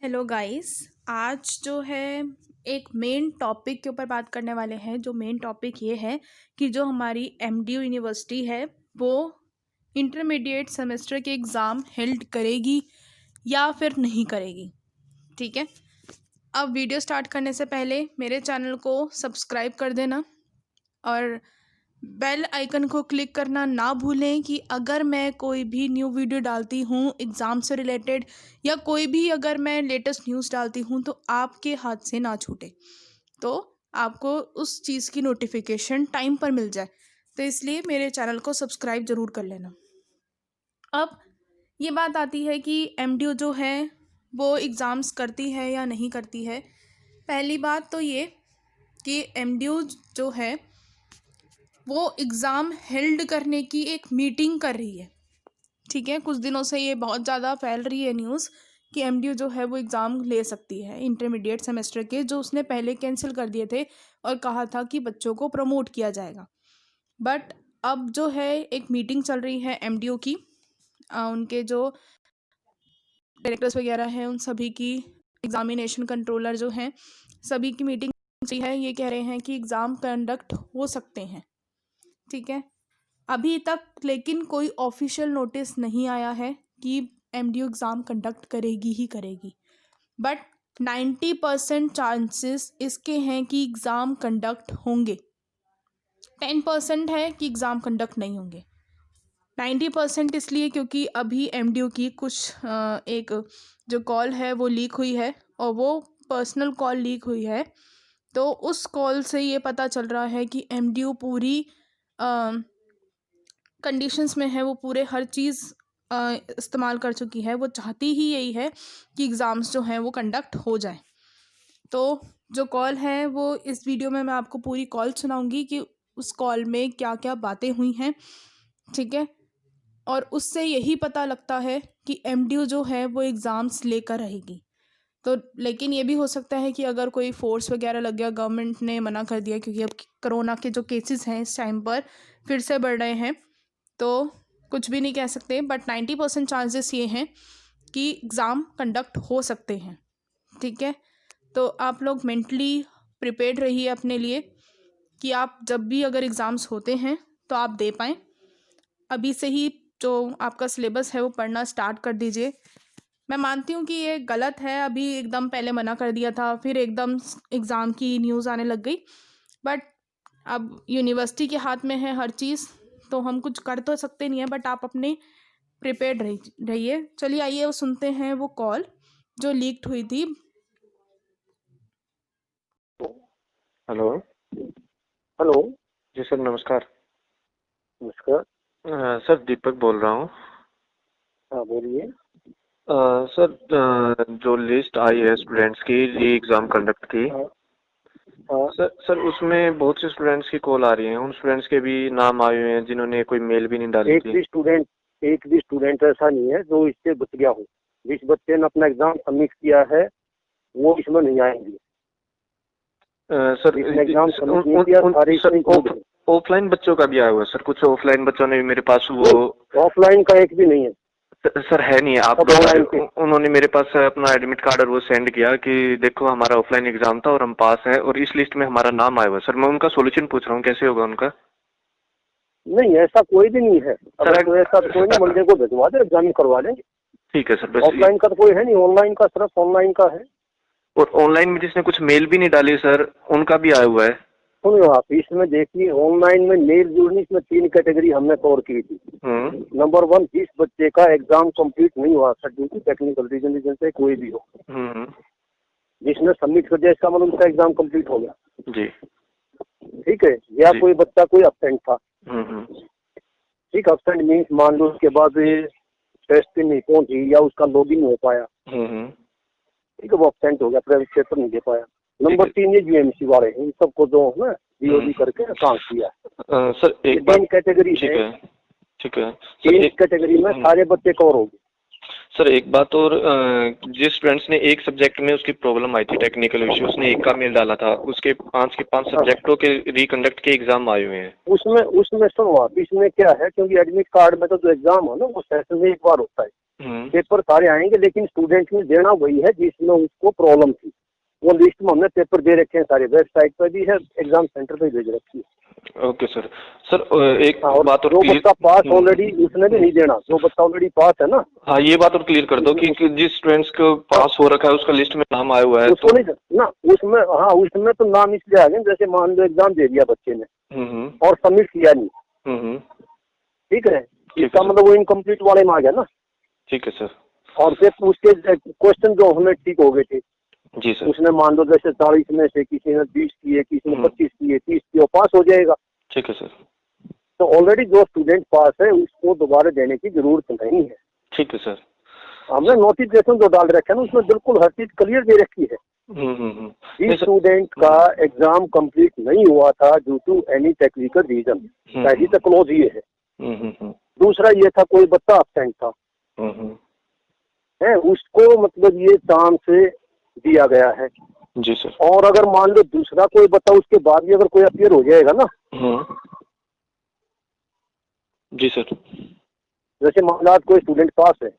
Hello guys. आज जो है एक मेन टॉपिक के ऊपर बात करने वाले हैं। जो मेन टॉपिक ये है कि जो हमारी एमडीयू यूनिवर्सिटी है वो इंटरमीडिएट सेमेस्टर के एग्ज़ाम हेल्ड करेगी या फिर नहीं करेगी। ठीक है, अब वीडियो स्टार्ट करने से पहले मेरे चैनल को सब्सक्राइब कर देना और बेल आइकन को क्लिक करना ना भूलें कि अगर मैं कोई भी न्यू वीडियो डालती हूँ एग्ज़ाम से रिलेटेड या कोई भी अगर मैं लेटेस्ट न्यूज़ डालती हूँ तो आपके हाथ से ना छूटे, तो आपको उस चीज़ की नोटिफिकेशन टाइम पर मिल जाए। तो इसलिए मेरे चैनल को सब्सक्राइब ज़रूर कर लेना। अब ये बात आती है कि एमडीयू जो है वो एग्ज़ाम्स करती है या नहीं करती है। पहली बात तो ये कि एमडीयू जो है वो एग्ज़ाम हेल्ड करने की एक मीटिंग कर रही है। ठीक है, कुछ दिनों से ये बहुत ज़्यादा फैल रही है न्यूज़ कि एमडीयू जो है वो एग्ज़ाम ले सकती है इंटरमीडिएट सेमेस्टर के, जो उसने पहले कैंसिल कर दिए थे और कहा था कि बच्चों को प्रमोट किया जाएगा। बट अब जो है एक मीटिंग चल रही है एमडीयू की, उनके जो डायरेक्टर्स वगैरह हैं उन सभी की, एग्ज़ामिनेशन कंट्रोलर जो हैं सभी की मीटिंग है। ये कह रहे हैं कि एग्ज़ाम कंडक्ट हो सकते हैं। ठीक है, अभी तक लेकिन कोई ऑफिशियल नोटिस नहीं आया है कि एमडीयू एग्ज़ाम कंडक्ट करेगी ही करेगी। बट 90% चांसेस इसके हैं कि एग्ज़ाम कंडक्ट होंगे। 10% है कि एग्ज़ाम कंडक्ट नहीं होंगे। 90% इसलिए क्योंकि अभी एमडीयू की कुछ एक जो कॉल है वो लीक हुई है और वो पर्सनल कॉल लीक हुई है। तो उस कॉल से ये पता चल रहा है कि एमडीयू पूरी कंडीशंस में है, वो पूरे हर चीज़ इस्तेमाल कर चुकी है। वो चाहती ही यही है कि एग्ज़ाम्स जो हैं वो कंडक्ट हो जाए। तो जो कॉल है वो इस वीडियो में मैं आपको पूरी कॉल सुनाऊंगी कि उस कॉल में क्या क्या बातें हुई हैं। ठीक है, और उससे यही पता लगता है कि एमडीयू जो है वो एग्ज़ाम्स लेकर रहेगी। तो लेकिन ये भी हो सकता है कि अगर कोई फोर्स वगैरह लग गया, गवर्नमेंट ने मना कर दिया, क्योंकि अब कोरोना के जो केसेस हैं इस टाइम पर फिर से बढ़ रहे हैं, तो कुछ भी नहीं कह सकते। बट 90% चांसेस ये हैं कि एग्ज़ाम कंडक्ट हो सकते हैं। ठीक है, तो आप लोग मेंटली प्रिपेयर्ड रहिए अपने लिए कि आप जब भी अगर एग्ज़ाम्स होते हैं तो आप दे पाएँ। अभी से ही जो आपका सिलेबस है वो पढ़ना स्टार्ट कर दीजिए। मैं मानती हूँ कि ये गलत है, अभी एकदम पहले मना कर दिया था फिर एकदम एग्ज़ाम की न्यूज़ आने लग गई। बट अब यूनिवर्सिटी के हाथ में है हर चीज़, तो हम कुछ कर तो सकते नहीं है। बट आप अपने प्रिपेयर्ड रहिए। चलिए आइए वो सुनते हैं वो कॉल जो लीक्ड हुई थी। हेलो। हेलो। जी सर, नमस्कार। नमस्कार। सर दीपक बोल रहा हूँ। हाँ बोलिए। सर, जो लिस्ट आई है स्टूडेंट्स की री एग्ज़ाम कंडक्ट की, हाँ हाँ। सर उसमें बहुत से स्टूडेंट्स की कॉल आ रही है। उन स्टूडेंट्स के भी नाम आए हुए हैं जिन्होंने कोई मेल भी नहीं डाली एक थी। भी स्टूडेंट ऐसा नहीं है जो इससे बच गया हो। जिस बच्चे ने अपना एग्जाम सबमिट किया है वो इसमें नहीं आएंगे। सर एग्जाम सबमिट नहीं किया सारे इसमें include हैं। ऑफलाइन बच्चों का भी आया हुआ है सर। कुछ ऑफलाइन बच्चों ने भी मेरे पास वो ऑफलाइन का एक भी नहीं है सर है नहीं। आप सब ऑनलाइन पे। उन्होंने मेरे पास अपना एडमिट कार्ड और वो सेंड किया कि देखो हमारा ऑफलाइन एग्जाम था और हम पास हैं और इस लिस्ट में हमारा नाम आया हुआ है। सर मैं उनका सोल्यूशन पूछ रहा हूँ, कैसे होगा उनका? नहीं ऐसा कोई भी नहीं है। अगर कोई ऐसा कोई नहीं मंडे को भिजवा दे, एग्जाम करवा लेंगे। ठीक है सर। बस ऑफलाइन का तो कोई है नहीं, ऑनलाइन का सिर्फ ऑनलाइन का है। और ऑनलाइन में जिसने कुछ मेल भी नहीं डाली सर, उनका भी आया हुआ है। सुनो आप, इसमें देखिए ऑनलाइन में मेल जोड़नी, इसमें 3 कैटेगरी हमने कवर की थी। नंबर 1, जिस बच्चे का एग्जाम कंप्लीट नहीं हुआ sir, due to technical reason से कोई भी हो, जिसने सबमिट कर दिया इसका मतलब उसका एग्जाम कंप्लीट हो गया जी। ठीक है। या कोई बच्चा कोई अब्सेंट था। ठीक, अब्सेंट मीन्स मान लो उसके बाद टेस्ट पे नहीं पहुंची या उसका लॉगिन हो पाया। ठीक है, वो अब्सेंट हो गया, प्राइवेट पेपर नहीं दे पाया। नंबर 3 ये जीएमसी वाले इन सबको जो है ना बीओडी करके काम किया सर। एक 3 कैटेगरी है। ठीक है। 3 कैटेगरी में सारे बच्चे कवर हो गए। सर एक बात और, जिस स्टूडेंट्स ने एक सब्जेक्ट में उसकी प्रॉब्लम आई थी, टेक्निकल इश्यू, उसने एक का मेल डाला था, उसके 5 के 5 सब्जेक्टों के रिकंडक्ट के एग्जाम आए हुए हैं। उसमें सुनो आप, इसमें क्या है, क्योंकि एडमिट कार्ड में तो जो एग्जाम हो ना वो सेशन में एक बार होता है, पेपर सारे आएंगे, लेकिन स्टूडेंट ने देना वही है जिसमें उसको प्रॉब्लम थी। वो लिस्ट में हमने पेपर दे रखे हैं, सारे वेबसाइट पर भी है, एग्जाम सेंटर पे भेज रखी है। Okay sir. सर एक बात और, जो बच्चा पास ऑलरेडी उसने भी नहीं देना, जो बच्चा ऑलरेडी पास है ना। हाँ, ये बात और क्लियर कर दो कि जिस स्टूडेंट्स को पास हो रखा है उसका लिस्ट में नाम आया हुआ है उसको नहीं ना, उसमें हाँ उसमें तो नाम इसलिए आ गए, जैसे मान लो एग्जाम दे दिया बच्चे ने और सबमिट किया नहीं, ठीक है, इसका मतलब वो इनकम्प्लीट वाले में आ गया ना। ठीक है सर। और फिर उसके क्वेश्चन जो हमें ठीक हो गए थे जी सर। उसने मान लो जैसे 40 में से किसी ने 20 किए, किसी ने 25 किए, 30 किए, पास हो जाएगा। ठीक है सर। तो ऑलरेडी जो स्टूडेंट पास है उसको दोबारा देने की जरूरत नहीं है। ठीक है सर। हमने नोटिफिकेशन जो डाल रखे है ना उसमें बिल्कुल हर चीज क्लियर दे रखी है। जिस स्टूडेंट का एग्जाम कंप्लीट नहीं हुआ था due to any technical reason, पहली तो क्लोज ये है। दूसरा ये था कोई बच्चा अब्सेंट था, है उसको मतलब ये चांस दिया गया है। जी सर। और अगर मान लो दूसरा कोई बच्चा उसके बाद भी अगर कोई अपीयर हो जाएगा ना, जी सर, जैसे मान लो आज कोई स्टूडेंट पास है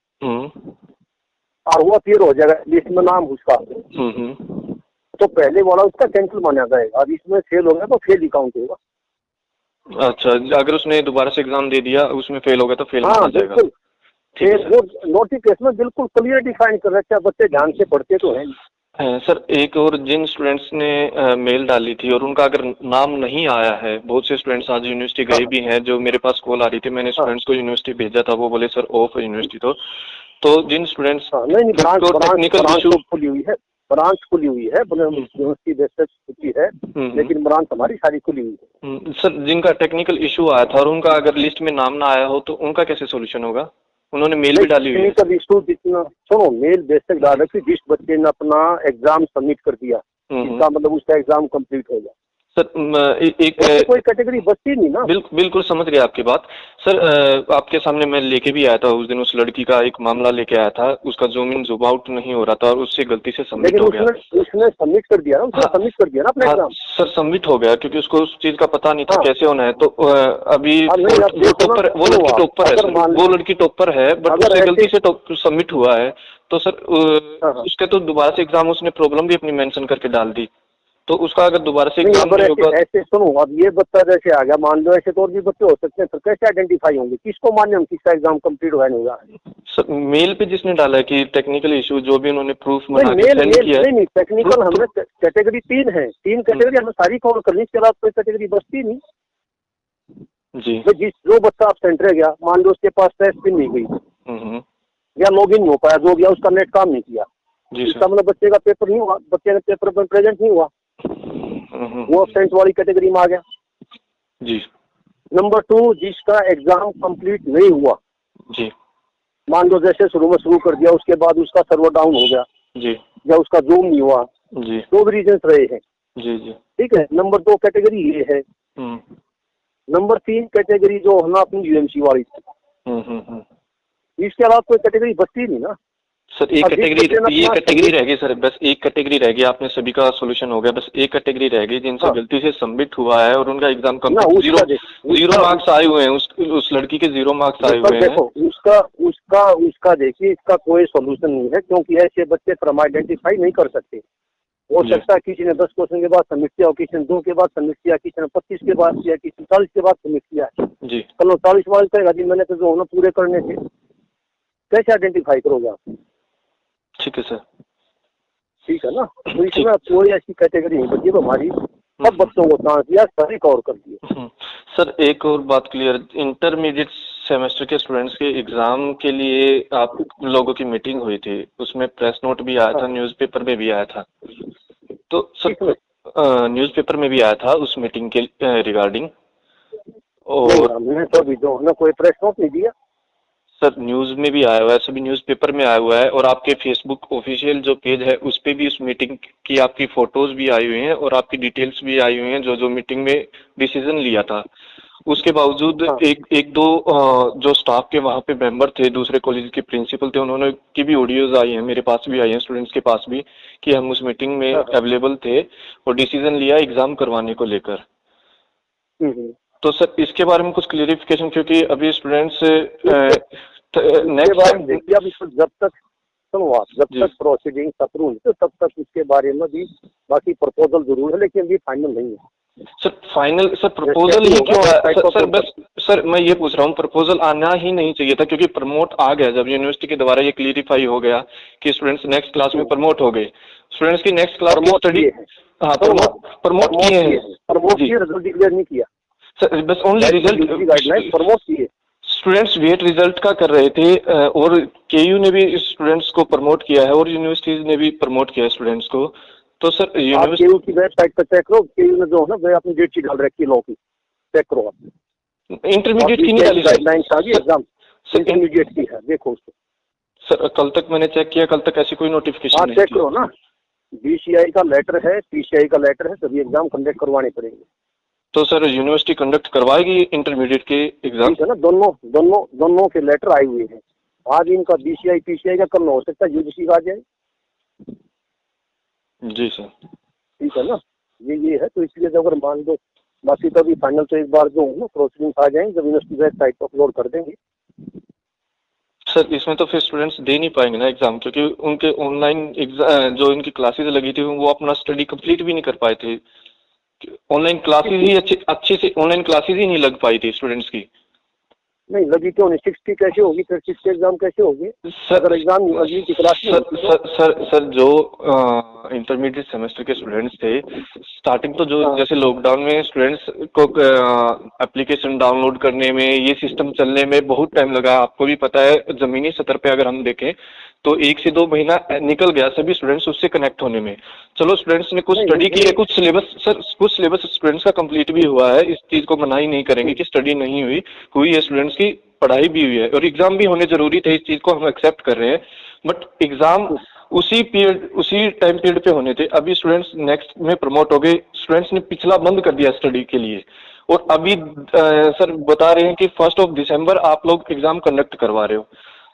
और वो अपीयर हो जाएगा लिस्ट में नाम उसका, तो पहले वाला उसका कैंसिल माना जाएगा। अब इसमें फेल हो गया तो फेल ही काउंट होगा। अच्छा, अगर उसने दोबारा से एग्जाम दे दिया उसमें फेल हो गया तो फेल माना जाएगा। वो नोटिफिकेशन में बिल्कुल क्लियर डिफाइन कर रखा है, बच्चे ध्यान से पढ़ते तो हैं। सर एक और, जिन स्टूडेंट्स ने मेल डाली थी और उनका अगर नाम नहीं आया है, बहुत से स्टूडेंट्स आज यूनिवर्सिटी गए भी हैं, जो मेरे पास कॉल आ रही थी, मैंने स्टूडेंट्स को यूनिवर्सिटी भेजा था, वो बोले सर ऑफ है यूनिवर्सिटी। तो जिन स्टूडेंट्स नहीं टेक्निकल इशू खुली हुई है, ब्रांच खुली हुई है, यूनिवर्सिटी बेसिस छुट्टी है, लेकिन ब्रांच हमारी सारी खुली हुई है। सर जिनका टेक्निकल इशू आया था और उनका अगर लिस्ट में नाम ना आया हो तो उनका कैसे सोल्यूशन होगा? उन्होंने मेल भी डाली हुई है। टेक्निकल इशू जितना सुनो, मेल बेसिक डाल रखी, जिस बच्चे ने अपना एग्जाम सबमिट कर दिया इसका मतलब उसका एग्जाम कंप्लीट हो गया। सर एक कोई कैटेगरी बचती नहीं ना। बिल्कुल समझ गया आपकी बात। सर आपके सामने मैं लेके भी आया था उस दिन, उस लड़की का एक मामला लेके आया था, उसका जूम इन जूम आउट नहीं हो रहा था और उससे गलती से सबमिट हो गया। उसने सबमिट कर दिया ना, उसने सबमिट कर दिया ना अपना एग्जाम। सर सबमिट हो गया क्योंकि उसको उस चीज का पता नहीं था कैसे होना है। तो अभी वो लड़की टॉपर है, वो लड़की टॉपर है, बट उससे गलती से सबमिट हुआ है। तो सर उसके तो दोबारा से एग्जाम, उसने प्रॉब्लम भी अपनी मेंशन करके डाल दी, तो उसका अगर दोबारा से एग्जाम नहीं होगा। ऐसे सुनो, अब ये बच्चा जैसे आ गया, मान लो ऐसे तो और भी बच्चे हो सकते हैं, तो कैसे आइडेंटिफाई होंगे, किसको माने हम किसका एग्जाम कंप्लीट हुआ नहीं हुआ? सर मेल पे जिसने डाला है कि टेक्निकल इशू, जो भी उन्होंने प्रूफ बना के सेंड किया है। नहीं टेक्निकल हमने कैटेगरी 3 है, 3 कैटेगरी हमें सारी कवर करनी, इसके अलावा कोई कैटेगरी बचती नहीं जी। जो बच्चा एब्सेंट रह गया, मान लो उसके पास टेस्ट भी नहीं गई या लॉग इन नहीं हो पाया, जो गया उसका नेट काम नहीं किया, इसका मतलब बच्चे का पेपर नहीं हुआ, बच्चे ने पेपर पर प्रेजेंट नहीं हुआ, वो एब्सेंट वाली कैटेगरी में आ गया जी। नंबर 2, जिसका एग्जाम कंप्लीट नहीं हुआ जी, मान लो जैसे शुरू में शुरू कर दिया, उसके बाद उसका सर्वर डाउन हो गया जी, या उसका जूम नहीं हुआ जी, 2 भी रीजन रहे हैं जी जी, ठीक है। नंबर 2 कैटेगरी ये है। नंबर 3 कैटेगरी जो है ना अपनी यूएमसी वाली थी, इसके अलावा कोई कैटेगरी बचती नहीं ना। सर एक कैटेगरी, ये कैटेगरी रह गई सर, बस एक कैटेगरी रह गई, आपने सभी का सोल्यूशन हो गया, बस एक कैटेगरी रह गई जिनसे गलती से सबमिट हुआ है और उनका एग्जाम कंप्लीट जीरो मार्क्स आए हुए हैं, उस लड़की के 0 मार्क्स आए हुए हैं। देखो उसका देखिए, इसका कोई सोल्यूशन नहीं है, क्योंकि ऐसे बच्चे पर हम आइडेंटिफाई नहीं कर सकते। हो सकता है किसी ने 10 क्वेश्चन के बाद सबमिट किया, किसी ने 2 के बाद सबमिट किया, किसी ने 25 के बाद किया, किसी ने 40 के बाद सबमिट किया जी। चलो 40 वाले कहेगा जी मैंने तो जो होना पूरे करने थे, कैसे आइडेंटिफाई करोगे आप? ठीक है सर, ठीक है ना। तो इसमें कोई ऐसी कैटेगरी नहीं बची, तो हमारी सब बच्चों को चांस दिया, सारी कवर कर दिए। सर एक और बात क्लियर, इंटरमीडिएट सेमेस्टर के स्टूडेंट्स के एग्जाम के लिए आप लोगों की मीटिंग हुई थी, उसमें प्रेस नोट भी आया था, न्यूज़पेपर में भी आया था, तो सर न्यूज़पेपर में भी आया था उस मीटिंग के रिगार्डिंग, और हमने तो अभी जो हमने कोई प्रेस नोट नहीं दिया सर, न्यूज़ में भी आया हुआ है, सभी न्यूज़पेपर में आया हुआ है, और आपके फेसबुक ऑफिशियल जो पेज है उस पे भी उस मीटिंग की आपकी फोटोज भी आई हुई हैं और आपकी डिटेल्स भी आई हुई हैं, जो मीटिंग में डिसीजन लिया था। उसके बावजूद एक दो जो स्टाफ के वहाँ पे मेंबर थे, दूसरे कॉलेज के प्रिंसिपल थे, उन्होंने की भी ऑडियोज आई हैं, मेरे पास भी आई हैं, स्टूडेंट्स के पास भी, कि हम उस मीटिंग में अवेलेबल थे और डिसीजन लिया एग्जाम करवाने को लेकर। तो सर इसके बारे में कुछ क्लियरिफिकेशन, क्योंकि अभी स्टूडेंट्स नेक्स्ट जब तक प्रोसीडिंग अप्रूव तो तब तक इसके बारे में भी बाकी प्रपोजल जरूर है, लेकिन अभी फाइनल नहीं है। सर फाइनल सर प्रपोजल ही क्यों आया सर? बस सर मैं ये पूछ रहा हूँ, प्रपोजल आना ही नहीं चाहिए था, क्योंकि प्रमोट आ गया जब यूनिवर्सिटी के द्वारा ये क्लियरिफाई हो गया कि स्टूडेंट्स नेक्स्ट क्लास में प्रमोट हो गए। स्टूडेंट्स की नेक्स्ट क्लास की स्टडी प्रमोट किए हैं, रिजल्ट डिक्लेयर नहीं किया सर, बस ओनली रिजल्ट गाइडलाइन प्रमोट किए। स्टूडेंट्स वेट रिजल्ट का कर रहे थे और केयू ने भी स्टूडेंट्स को प्रमोट किया है और यूनिवर्सिटीज ने भी प्रमोट किया है स्टूडेंट्स को। तो सर यूनिवर्सिटी केयू की वेबसाइट पर चेक करो, केयू ने जो है ना वो अपनी डेट शीट डाल रखी है लॉ की, चेक करो आप। इंटरमीडिएट की नहीं डाली गाइडलाइंस आ गई एग्जाम इंटरमीडिएट की है, देखो उसको। सर कल तक मैंने चेक किया, कल तक ऐसी कोई नोटिफिकेशन नहीं चेक करो ना, बीसीआई का लेटर है, पीसीआई का लेटर है, सभी एग्जाम कंडक्ट करवाने पड़ेंगे। तो सर यूनिवर्सिटी कंडक्ट करवाएगी इंटरमीडिएट के एग्जाम? है ना, दोनों के लेटर आए हुए हैं। आज इनका बीसीआई पीसीआई का कल हो सकता है यूजीसी का आ जाए। जी सर ठीक है ना, ये है। तो इसलिए अगर मान लो बाकी तो अभी फाइनल तो एक बार जो ना प्रोसीडिंग आ जाएंगे, जब यूनिवर्सिटी वेबसाइट पर अपलोड कर देंगे। सर इसमें तो फिर स्टूडेंट्स दे नहीं पाएंगे ना एग्जाम, क्योंकि उनके ऑनलाइन एग्जाम जो इनकी क्लासेस लगी थी वो अपना स्टडी कंप्लीट भी नहीं कर पाए थे। ऑनलाइन क्लासेस ही अच्छे से ऑनलाइन क्लासेस ही नहीं लग पाई थी स्टूडेंट्स की। नहीं लगी क्यों नहीं? 60 कैसे होगी फिर? 60 एग्जाम कैसे होगी अगर एग्जाम अगली की क्लास में? सर जो इंटरमीडिएट सेमेस्टर के स्टूडेंट्स थे, स्टार्टिंग तो जो जैसे लॉकडाउन में स्टूडेंट्स को एप्लीकेशन डाउनलोड करने में, ये सिस्टम चलने में बहुत टाइम लगा। आपको भी पता है, जमीनी स्तर पे अगर हम देखें तो 1 से 2 महीना निकल गया सभी स्टूडेंट्स उससे कनेक्ट होने में। चलो स्टूडेंट्स ने कुछ स्टडी की है, कुछ सिलेबस स्टूडेंट्स का कंप्लीट भी हुआ है, इस चीज को मना ही नहीं करेंगे कि स्टडी नहीं हुई है, स्टूडेंट्स की पढ़ाई भी हुई है और एग्जाम भी होने जरूरी थे, इस चीज को हम एक्सेप्ट कर रहे हैं। बट एग्जाम उसी टाइम पीरियड पे होने थे। अभी स्टूडेंट्स नेक्स्ट में प्रमोट हो गए, स्टूडेंट्स ने पिछला बंद कर दिया स्टडी के लिए और अभी सर बता रहे हैं कि 1 दिसंबर आप लोग एग्जाम कंडक्ट करवा रहे हो।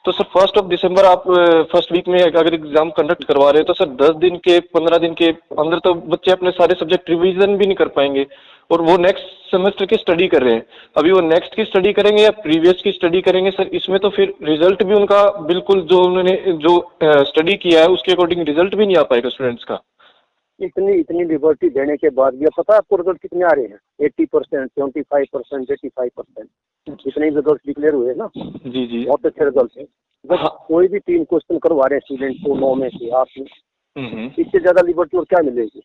तो सर 1 दिसंबर आप फर्स्ट वीक में अगर एग्जाम कंडक्ट करवा रहे हो तो सर 10 दिन के 15 दिन के अंदर तो बच्चे अपने सारे सब्जेक्ट रिवीजन भी नहीं कर पाएंगे और वो नेक्स्ट सेमेस्टर की स्टडी कर रहे हैं। अभी वो नेक्स्ट की स्टडी करेंगे या प्रीवियस की स्टडी करेंगे सर? इसमें तो फिर रिजल्ट भी उनका बिल्कुल जो उन्होंने जो स्टडी किया है उसके अकॉर्डिंग रिजल्ट भी नहीं आ पाएगा स्टूडेंट्स का। इतनी लिबर्टी देने के बाद भी पता है आपको रिजल्ट कितने आ रहे हैं? 80%, 75%, 85%, इतने रिजल्ट डिक्लेयर हुए ना। जी बहुत अच्छे रिजल्ट है। कोई भी 3 क्वेश्चन करवा रहे हैं स्टूडेंट को 9 में से, आप इससे ज्यादा लिबर्टी और क्या मिलेगी?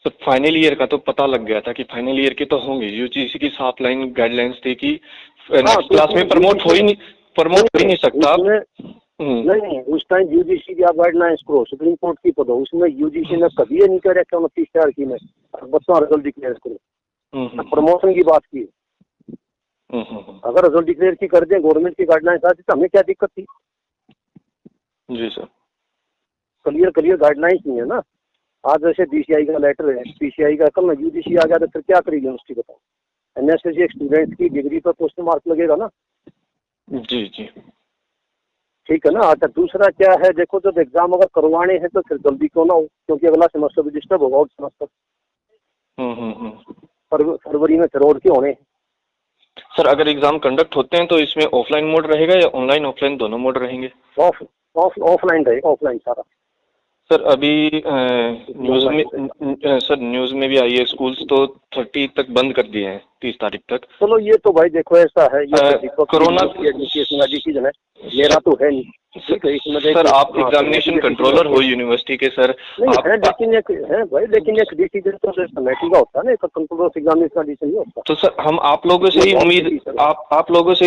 तो फाइनल ईयर का तो पता लग गया था कि फाइनल ईयर के तो होंगे, यूजीसी की साफ लाइन गाइडलाइंस थी कि नेक्स्ट क्लास में प्रमोट हो ही नहीं सकता। नहीं, उस टाइम यूजीसी की आप गाइडलाइंस करो, सुप्रीम कोर्ट की पढ़ो, उसमें यूजीसी ने कभी ये नहीं कह रहा कि 29 की में बच्चों रिजल्ट डिक्लेयर करो। प्रमोशन की बात की, अगर रिजल्ट डिक्लेयर की कर दे गवर्नमेंट की गाइडलाइंस आती तो हमें क्या दिक्कत थी? जी सर, क्लियर गाइडलाइंस नहीं है ना। आज जैसे बीसीआई का लेटर है, पीसीआई का, कल यूजीसी आ गया तो फिर क्या करेगी यूनिवर्सिटी? बताओ, एनएसएस स्टूडेंट की डिग्री पर क्वेश्चन मार्क लगेगा ना। जी ठीक है ना। अच्छा, दूसरा क्या है, देखो जब एग्जाम अगर करवाने हैं तो फिर जल्दी क्यों ना हो, क्योंकि अगला सेमेस्टर भी डिस्टर्ब होगा और सेमेस्टर फरवरी में फिर और के होने। सर अगर एग्जाम कंडक्ट होते हैं तो इसमें ऑफलाइन मोड रहेगा या ऑनलाइन ऑफलाइन दोनों मोड रहेंगे? ऑफलाइन रहेगा, ऑफलाइन सारा। सर अभी न्यूज़ में भी आई है, स्कूल्स तो 30 तक बंद कर दिए हैं, 30 तारीख तक। चलो ये तो भाई देखो ऐसा है, ये कोरोना की एडमिनिस्ट्रेशन का डिसीजन है, मेरा तो है नहीं। ठीक है, इसमें सर आप एग्जामिनेशन कंट्रोलर हो यूनिवर्सिटी के सर। नहीं है, लेकिन एक डिसीजन तो कमेटी का होता है ना, एक कंट्रोलर से एग्जामिनेशन का डिसीजन नहीं होता। तो सर हम आप लोगों से ही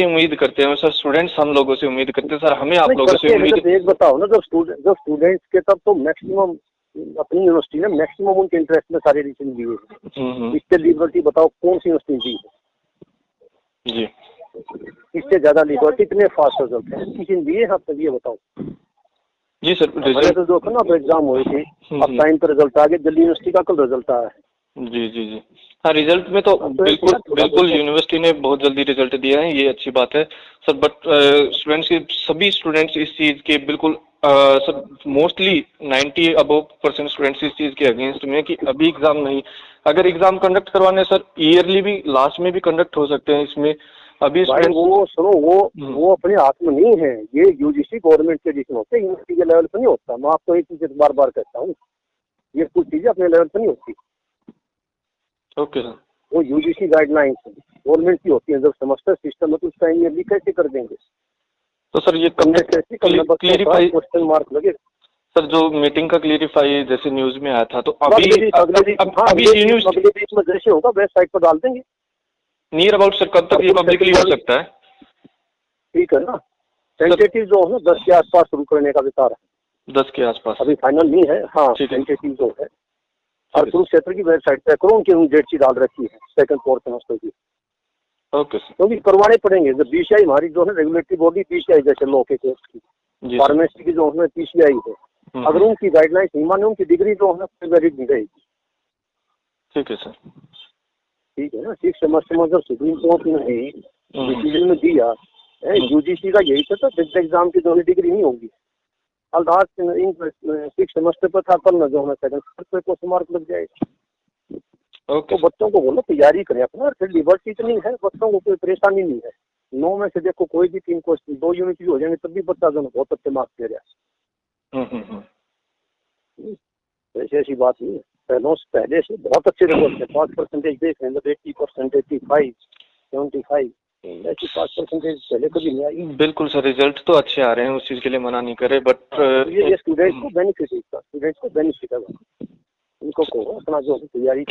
उम्मीद करते हैं सर, स्टूडेंट्स हम लोगों से उम्मीद करते हैं सर, हमें आप लोगों से उम्मीद। एक बताओ ना, जब स्टूडेंट्स के तब तो मैक्सिमम अपनी यूनिवर्सिटी ने मैक्सिमम उनके इंटरेस्ट में सारे डिसीजन दिए, इससे लिबर्टी बताओ कौन सी यूनिवर्सिटी दी है? जी, इससे ज्यादा लिबर्टी इतने फास्ट रिजल्ट है किसी ने दिए? आप तब ये बताओ। जी सर, तो देखो ना, अब एग्जाम हुए थे, अब टाइम पर रिजल्ट आ गया, दिल्ली यूनिवर्सिटी का कल रिजल्ट आया है, जी जी जी। हाँ, रिजल्ट में तो बिल्कुल बिल्कुल यूनिवर्सिटी ने बहुत जल्दी रिजल्ट दिया है, ये अच्छी बात है सर। बट स्टूडेंट्स के सभी स्टूडेंट्स इस चीज़ के बिल्कुल सर मोस्टली 90 अबव% स्टूडेंट्स इस चीज़ के अगेंस्ट में कि अभी एग्जाम नहीं। अगर एग्जाम कंडक्ट करवाने सर ईयरली भी लास्ट में भी कंडक्ट हो सकते हैं इसमें। अभी भाई वो सुनो, वो अपने हाथ में नहीं है, ये यूजीसी गवर्नमेंट के डिसीजन होते हैं, यूनिवर्सिटी के लेवल पर नहीं होता। मैं आपको एक चीज बार बार कहता हूँ, ये कुछ चीजें अपने लेवल पर नहीं होती। Okay sir. वो यूजीसी गाइडलाइंस गवर्नमेंट की होती है। जब सेमेस्टर सिस्टम है तो उसका ईयरली कैसे कर देंगे? तो सर ये क्लियरिफाई क्वेश्चन मार्क लगे सर, जो मीटिंग का क्लियरिफाई जैसे न्यूज में आया था, तो अगले अभी वीक में जैसे होगा वेबसाइट पर डाल देंगे। नियर अबाउट सर कब तक ये पब्लिकली हो सकता है? ठीक है ना, टेंटेटिव जो है 10 के आसपास शुरू करने का विचार है। 10 के आसपास अभी फाइनल नहीं है। हाँ, टेंटेटिव जो है। और कुरुक्षेत्र की वेबसाइट पर करोड़ की डेट शीट डाल रखी है सेकंड फोर्थ सेमेस्टर की। Okay sir. क्योंकि करवाने पड़ेंगे। जब बीसीआई हमारी जो है रेगुलेटरी बॉडी, बीसीआई जैसे लॉ के कोर्स की, फार्मेसी की जो है पीसीआई है, अगर उनकी गाइडलाइंस नहीं माने, उनकी डिग्री जो है वैलिड नहीं रहेगी। ठीक है सर। ठीक है ना। 6 सेमेस्टर में जब सुप्रीम कोर्ट ने डिसीजन में दिया यूजीसी का यही था, तो एग्जाम की दोनों डिग्री नहीं होगी। अर्थात इन 6 सेमेस्टर पर था, कल न जो है सेकंड पर क्वेश्चन मार्क लग जाएगा। तो बच्चों को बोलो तैयारी करें अपना। फिर लिबर्टी इतनी है, बच्चों को कोई परेशानी नहीं है। 9 में से देखो कोई भी 3 क्वेश्चन 2 यूनिट भी हो जाएंगे तब भी बच्चा जो बहुत अच्छे मार्क्स दे रहा है। ऐसी ऐसी बात नहीं है। पहले से बहुत अच्छे रिपोर्ट है। 5% देख रहे हैं, 80%, 85, 75, ऐसी 5% पहले कभी नहीं आई। बिल्कुल सर, रिजल्ट तो अच्छे आ रहे हैं, उस चीज के लिए मना नहीं करे, बट ये स्टूडेंट्स को बेनिफिट है इसका। स्टूडेंट्स को बेनिफिट है, उनको कहो अपना जो तैयारी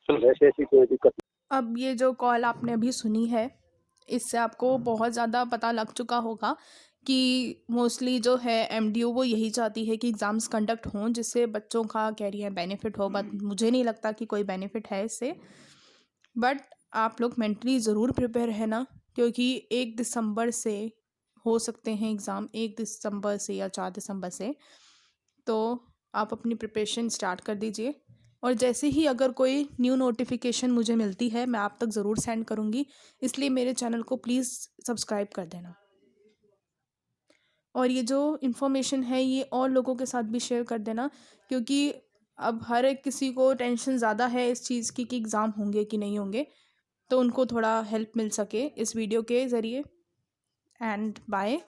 वैसे ऐसी कोई दिक्कत। अब ये जो कॉल आपने अभी सुनी है, इससे आपको बहुत ज़्यादा पता लग चुका होगा कि मोस्टली जो है एमडीयू वो यही चाहती है कि एग्ज़ाम्स कंडक्ट हों जिससे बच्चों का कैरियर बेनिफिट हो। बट मुझे नहीं लगता कि कोई बेनिफिट है इससे। बट आप लोग मेंटली ज़रूर प्रिपेयर है ना, क्योंकि 1 दिसंबर से हो सकते हैं एग्ज़ाम, 1 दिसंबर से या 4 दिसंबर से। तो आप अपनी प्रिपरेशन स्टार्ट कर दीजिए, और जैसे ही अगर कोई न्यू नोटिफिकेशन मुझे मिलती है मैं आप तक ज़रूर सेंड करूँगी। इसलिए मेरे चैनल को प्लीज़ सब्सक्राइब कर देना, और ये जो इन्फॉर्मेशन है ये और लोगों के साथ भी शेयर कर देना, क्योंकि अब हर एक किसी को टेंशन ज़्यादा है इस चीज़ की कि एग्ज़ाम होंगे कि नहीं होंगे, तो उनको थोड़ा हेल्प मिल सके इस वीडियो के ज़रिए। And bye.